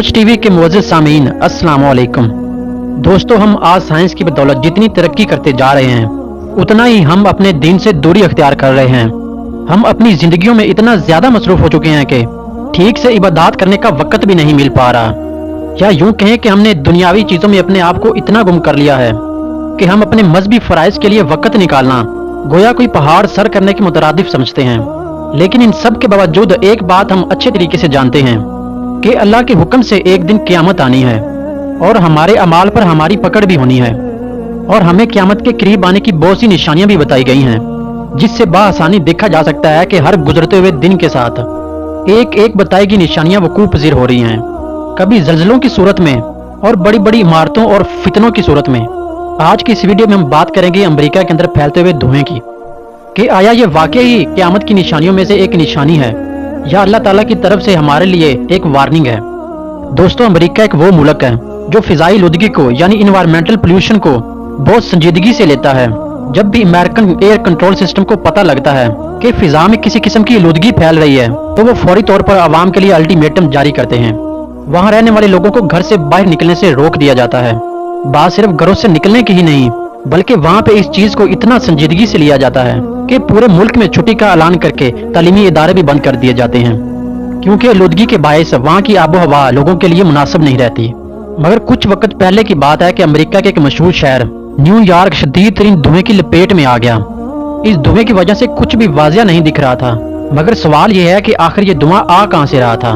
सूरज TV के मुअज़्ज़िज़ सामीन, अस्सलाम वालेकुम। दोस्तों, हम आज साइंस की बदौलत जितनी तरक्की करते जा रहे हैं उतना ही हम अपने दीन से दूरी अख्तियार कर रहे हैं। हम अपनी जिंदगियों में इतना ज्यादा मसरूफ हो चुके हैं कि ठीक से इबादत करने का वक्त भी नहीं मिल पा रहा, या यूं कहें कि हमने दुनियावी चीजों में अपने आप को इतना गुम कर लिया है कि हम अपने मजहबी फराइज के लिए वक्त निकालना गोया कोई पहाड़ सर करने के मुतरादिफ समझते हैं। लेकिन इन सब के बावजूद एक बात हम अच्छे तरीके से जानते हैं कि अल्लाह के हुक्म से एक दिन क़यामत आनी है और हमारे अमाल पर हमारी पकड़ भी होनी है, और हमें क़यामत के करीब आने की बहुत सी निशानियां भी बताई गई हैं, जिससे बाआसानी देखा जा सकता है कि हर गुजरते हुए दिन के साथ एक एक बताई गई निशानियां वकूअ पज़ीर हो रही हैं, कभी ज़लज़लों की सूरत में और बड़ी बड़ी इमारतों और फितनों की सूरत में। आज की इस वीडियो में हम बात करेंगे अमेरिका के अंदर फैलते हुए धुएं की, कि आया ये वाकई ही क़यामत की निशानियों में से एक निशानी है या अल्लाह ताला की तरफ से हमारे लिए एक वार्निंग है। दोस्तों, अमेरिका एक वो मुल्क है जो फिजाई आलूदगी को यानी इन्वायरमेंटल पोल्यूशन को बहुत संजीदगी से लेता है। जब भी अमेरिकन एयर कंट्रोल सिस्टम को पता लगता है कि फिजा में किसी किस्म की आलूदगी फैल रही है तो वो फौरी तौर पर आवाम के लिए अल्टीमेटम जारी करते हैं। वहाँ रहने वाले लोगों को घर से बाहर निकलने से रोक दिया जाता है। बात सिर्फ घरों से निकलने की ही नहीं, बल्कि वहाँ पे इस चीज को इतना संजीदगी से लिया जाता है कि पूरे मुल्क में छुट्टी का ऐलान करके तालीमी इदारे भी बंद कर दिए जाते हैं, क्योंकि आलूदगी के बायस वहाँ की आबो हवा लोगों के लिए मुनासिब नहीं रहती। मगर कुछ वक्त पहले की बात है कि अमेरिका के एक मशहूर शहर न्यूयॉर्क शदीद तरीन धुएं की लपेट में आ गया। इस धुएं की वजह से कुछ भी वाजिया नहीं दिख रहा था, मगर सवाल यह है कि आखिर ये धुआं आ कहां से रहा था,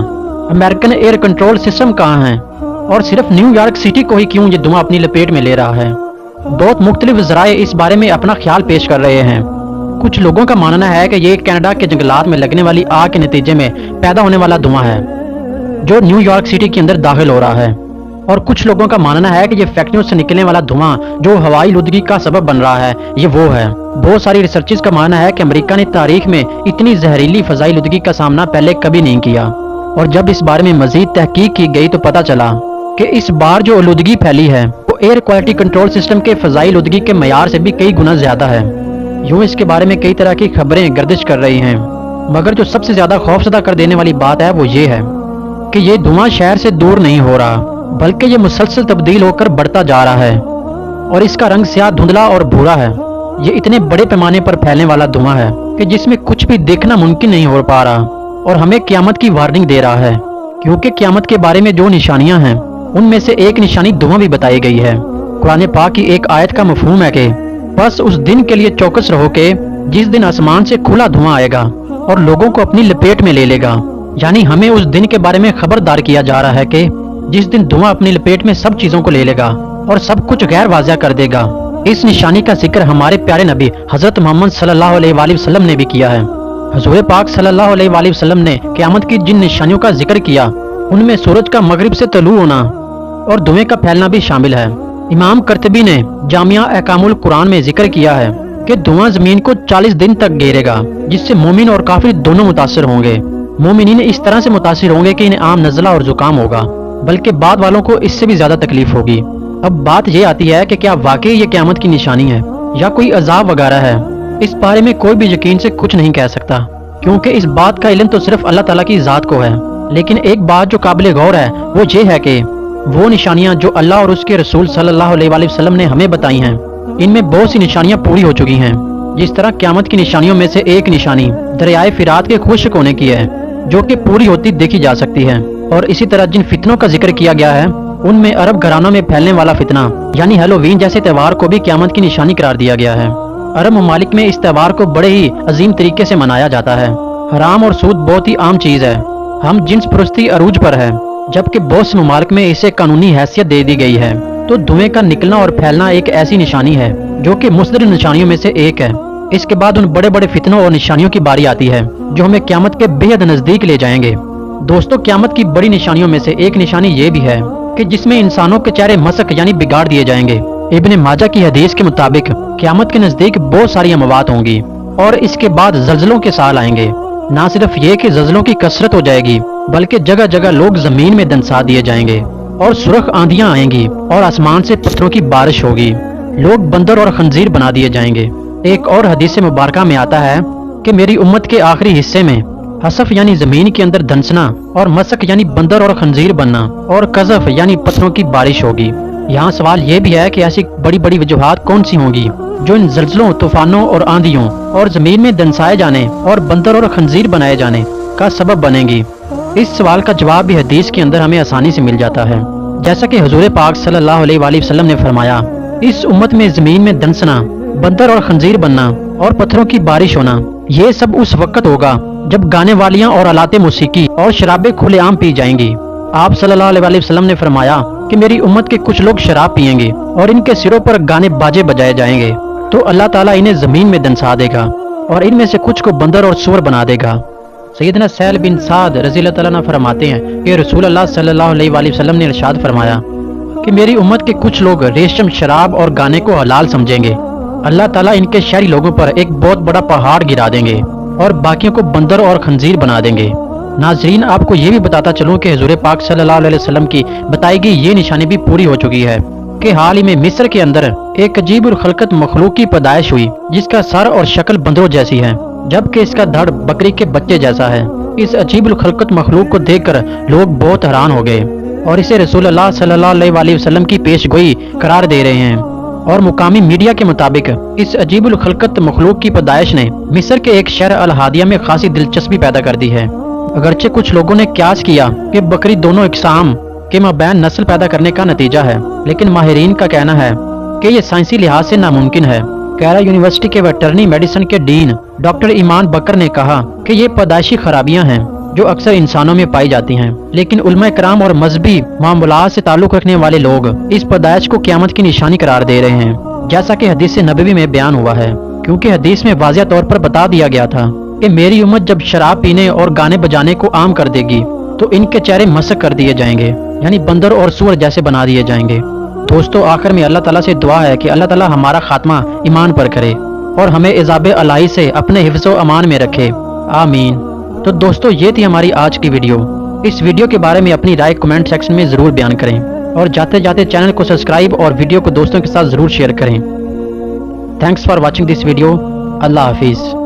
अमेरिकन एयर कंट्रोल सिस्टम कहां है, और सिर्फ न्यूयॉर्क सिटी को ही क्यों ये धुआं अपनी लपेट में ले रहा है। बहुत मुख्तलिफ ज़राए इस बारे में अपना ख्याल पेश कर रहे हैं। कुछ लोगों का मानना है कि ये कनाडा के जंगलात में लगने वाली आग के नतीजे में पैदा होने वाला धुआं है जो न्यूयॉर्क सिटी के अंदर दाखिल हो रहा है, और कुछ लोगों का मानना है कि ये फैक्ट्रियों से निकलने वाला धुआं जो हवाई आलूदगी का सबब बन रहा है ये वो है। बहुत सारी रिसर्चर्स का मानना है कि अमेरिका ने तारीख में इतनी जहरीली फजाई आलूदगी का सामना पहले कभी नहीं किया, और जब इस बारे में मजीद तहकीक की गई तो पता चला कि इस बार जो आलूदगी फैली है वो एयर क्वालिटी कंट्रोल सिस्टम के फजाई आलूदगी के मयार से भी कई गुना ज्यादा है। यूं इसके बारे में कई तरह की खबरें गर्दिश कर रही हैं, मगर जो सबसे ज्यादा खौफजदा कर देने वाली बात है वो ये है कि ये धुआं शहर से दूर नहीं हो रहा, बल्कि ये मुसलसल तब्दील होकर बढ़ता जा रहा है, और इसका रंग स्याह धुंधला और भूरा है। ये इतने बड़े पैमाने पर फैलने वाला धुआं है कि जिसमें कुछ भी देखना मुमकिन नहीं हो पा रहा, और हमें क़यामत की वार्निंग दे रहा है, क्योंकि क़यामत के बारे में जो निशानियां हैं उनमें से एक निशानी धुआं भी बताई गई है। कुरान पाक की एक आयत का मफहूम है कि बस उस दिन के लिए चौकस रहो कि जिस दिन आसमान से खुला धुआं आएगा और लोगों को अपनी लपेट में ले लेगा। यानी हमें उस दिन के बारे में खबरदार किया जा रहा है कि जिस दिन धुआं अपनी लपेट में सब चीजों को ले लेगा और सब कुछ गैर वाज़िया कर देगा। इस निशानी का जिक्र हमारे प्यारे नबी हजरत मोहम्मद सल्लल्लाहु अलैहि वसल्लम ने भी किया है। हुजूर पाक सल्लल्लाहु अलैहि वसल्लम ने क़यामत की जिन निशानियों का जिक्र किया उनमें सूरज का मगरिब से तलू होना और धुएं का फैलना भी शामिल है। इमाम कर्तबी ने जामिया अहकामुल कुरान में जिक्र किया है कि धुआं जमीन को 40 दिन तक घेरेगा, जिससे मोमिन और काफिर दोनों मुतासिर होंगे। मोमिनीन इस तरह से मुतासिर होंगे कि इन्हें आम नज़ला और जुकाम होगा, बल्कि बाद वालों को इससे भी ज्यादा तकलीफ होगी। अब बात ये आती है कि क्या वाकई ये क़यामत की निशानी है या कोई अजाब वगैरह है। इस बारे में कोई भी यकीन से कुछ नहीं कह सकता, क्योंकि इस बात का इल्म तो सिर्फ अल्लाह ताला की ज़ात को है। लेकिन एक बात जो काबिल गौर है वो ये है कि वो निशानियां जो अल्लाह और उसके रसूल सल्लल्लाहु अलैहि वसल्लम ने हमें बताई हैं, इनमें बहुत सी निशानियां पूरी हो चुकी हैं। जिस तरह क़यामत की निशानियों में से एक निशानी दरियाए फिरात के खुश्क होने की है, जो कि पूरी होती देखी जा सकती है। और इसी तरह जिन फितनों का जिक्र किया गया है उनमें अरब घरानों में फैलने वाला फितना यानी हैलोवीन जैसे त्यौहार को भी क़यामत की निशानी करार दिया गया है। अरब ममालिक में इस त्यौहार को बड़े ही अजीम तरीके से मनाया जाता है। हराम और सूद बहुत ही आम चीज है। हम जिन्स परस्ती अरूज पर है, जबकि बहुत से ममालिक में इसे कानूनी हैसियत दे दी गई है। तो धुएं का निकलना और फैलना एक ऐसी निशानी है जो कि मुस्दर निशानियों में से एक है। इसके बाद उन बड़े बड़े फितनों और निशानियों की बारी आती है जो हमें क़यामत के बेहद नजदीक ले जाएंगे। दोस्तों, क़यामत की बड़ी निशानियों में से एक निशानी ये भी है कि जिसमें इंसानों के चेहरे मसक यानी बिगाड़ दिए जाएंगे। इब्ने माजा की हदीस के मुताबिक क़यामत के नजदीक बहुत सारी अमवात होंगी और इसके बाद ज़लज़लों के साल आएंगे। ना सिर्फ ये कि ज़लज़लों की कसरत हो जाएगी, बल्कि जगह जगह लोग जमीन में दंसा दिए जाएंगे और सुरख आंधियां आएंगी और आसमान से पत्थरों की बारिश होगी। लोग बंदर और खंजीर बना दिए जाएंगे। एक और हदीस मुबारका में आता है कि मेरी उम्मत के आखिरी हिस्से में हसफ यानी जमीन के अंदर धंसना, और मसक यानी बंदर और खंजीर बनना, और कज़फ यानी पत्थरों की बारिश होगी। यहाँ सवाल ये भी है कि ऐसी बड़ी बड़ी वजूहात कौन सी होंगी जो इन जल्जलों, तूफानों और आंधियों और जमीन में धंसाए जाने और बंदर और खंजीर बनाए जाने का सबब बनेंगी। इस सवाल का जवाब भी हदीस के अंदर हमें आसानी से मिल जाता है। जैसा कि हुजूर पाक सल्लल्लाहु अलैहि वसल्लम ने फरमाया, इस उम्मत में जमीन में धंसना, बंदर और खंजीर बनना और पत्थरों की बारिश होना, ये सब उस वक्त होगा जब गाने वालियां और आलाते मौसीकी और शराबें खुलेआम पी जाएंगी। आप सल्लल्लाहु अलैहि वसल्लम ने फरमाया कि मेरी उम्मत के कुछ लोग शराब पिएंगे और इनके सिरों पर गाने बाजे बजाए जाएंगे, तो अल्लाह ताला इन्हें जमीन में धंसा देगा और इनमें से कुछ को बंदर और सूअर बना देगा। सैयदना सहल बिन साद रज़ी अल्लाह ताला अन्हु फरमाते हैं कि रसूल अल्लाह सल्लल्लाहु अलैहि वसल्लम ने इरशाद फरमाया कि मेरी उम्मत के कुछ लोग रेशम, शराब और गाने को हलाल समझेंगे। अल्लाह ताला इनके शहरी लोगों पर एक बहुत बड़ा पहाड़ गिरा देंगे और बाकियों को बंदर और खंजीर बना देंगे। नाजरीन, आपको ये भी बताता चलूं कि हुजूर पाक सल्लल्लाहु अलैहि वसल्लम की बताई गई ये निशानी भी पूरी हो चुकी है कि हाल ही में मिस्र के अंदर एक अजीब खलकत मखलूक की पैदाइश हुई जिसका सर और शक्ल बंदरों जैसी है, जबकि इसका धड़ बकरी के बच्चे जैसा है। इस अजीब खलकत मखलूक को देखकर लोग बहुत हैरान हो गए और इसे रसूल अल्लाह सल्लल्लाहु अलैहि वसल्लम की पेशगोई करार दे रहे हैं। और मुकामी मीडिया के मुताबिक इस अजीब खलकत मखलूक की पैदाइश ने मिस्र के एक शहर अल हादिया में खासी दिलचस्पी पैदा कर दी है। अगरचे कुछ लोगों ने क्यास किया कि बकरी दोनों इकसाम के मबैन नस्ल पैदा करने का नतीजा है, लेकिन माहिरीन का कहना है कि यह साइंसी लिहाज से नामुमकिन है। कैरा यूनिवर्सिटी के वेटरनरी मेडिसिन के डीन डॉक्टर ईमान बकर ने कहा कि ये पैदाइशी खराबियां हैं जो अक्सर इंसानों में पाई जाती हैं, लेकिन उलमा कराम और मजहबी मामलात से ताल्लुक रखने वाले लोग इस पैदाइश को क़यामत की निशानी करार दे रहे हैं, जैसा कि हदीस नबवी में बयान हुआ है। क्योंकि हदीस में वाज़िह तौर पर बता दिया गया था कि मेरी उम्मत जब शराब पीने और गाने बजाने को आम कर देगी तो इनके चेहरे मसक कर दिए जाएंगे, यानी बंदर और सूअर जैसे बना दिए जाएंगे। दोस्तों, आखिर में अल्लाह ताला से दुआ है कि अल्लाह ताला हमारा खात्मा ईमान पर करे और हमें इज़ाब अलाई से अपने हिफ्ज़ व अमान में रखे, आमीन। तो दोस्तों, ये थी हमारी आज की वीडियो। इस वीडियो के बारे में अपनी राय कमेंट सेक्शन में ज़रूर बयान करें और जाते जाते चैनल को सब्सक्राइब और वीडियो को दोस्तों के साथ ज़रूर शेयर करें। Thanks for watching this video. अल्लाह हाफिज़।